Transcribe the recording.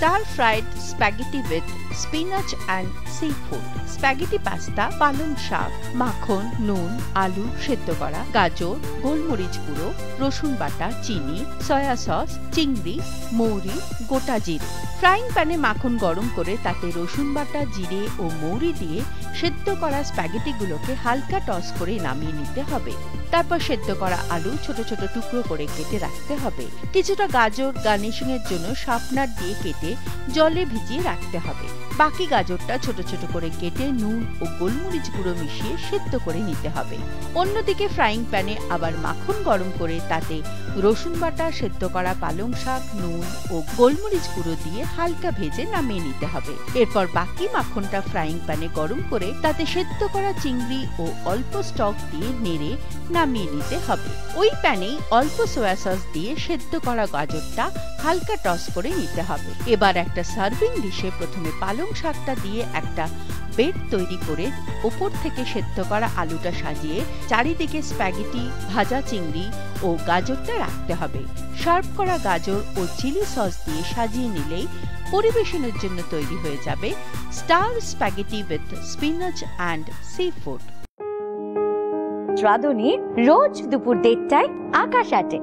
Star fried spaghetti with spinach and sea food. Spaghetti pasta, পালং শাক, মাখন, নুন, আলু সেদ্ধ করা, গাজর, গোলমরিচ গুঁড়ো, রসুন বাটা, চিনি, সয়া সস, চিংড়ি, মৌরি, গোটা জিরে। ফ্রাইং প্যানে মাখন গরম করে তাতে রসুন বাটা, জিরে ও মৌরি দিয়ে সেদ্ধ করা স্প্যাগেটিগুলোকে হালকা টস করে নামিয়ে নিতে হবে। তারপর সেদ্ধ করা আলু ছোট ছোট টুকরো করে কেটে রাখতে হবে। কিছুটা গাজর গার্নিশিং এর জন্য শার্পনার দিয়ে কেটে জলে ভিজিয়ে রাখতে হবে। বাকি গাজরটা ছোট ছোট করে কেটে নুন ও গোলমরিচ গুঁড়ো মিশিয়ে সেদ্ধ করে নিতে হবে। অন্যদিকে ফ্রাইং প্যানে আবার মাখন গরম করে তাতে রসুন বাটা, সেদ্ধ করা পালং শাক, নুন ও গোলমরিচ গুঁড়ো দিয়ে হালকা ভেজে নামিয়ে নিতে হবে। এরপর বাকি মাখনটা ফ্রাইং প্যানে গরম করে তাতে সেদ্ধ করা চিংড়ি ও অল্প স্টক দিয়ে নেড়ে নামিয়ে নিতে হবে। ওই প্যানেই অল্প সয়া সস দিয়ে সেদ্ধ করা গাজরটা হালকা টস করে নিতে হবে। এবার একটা সার্ভিং ডিশে প্রথমে পালং শাকটা দিয়ে একটা বেড তৈরি করে ওপর থেকে সেদ্ধ করা আলুটা সাজিয়ে চারিদিকে স্প্যাগেটি, ভাজা চিংড়ি ও গাজরটা রাখতে হবে। সার্ভ করা গাজর ও চিলি সস দিয়ে সাজিয়ে নিলেই পরিবেশনের জন্য তৈরি হয়ে যাবে star spaghetti with spinach and sea food. রাঁধুনি রোজ দুপুর 1:30টায় আকাশ 8-এ।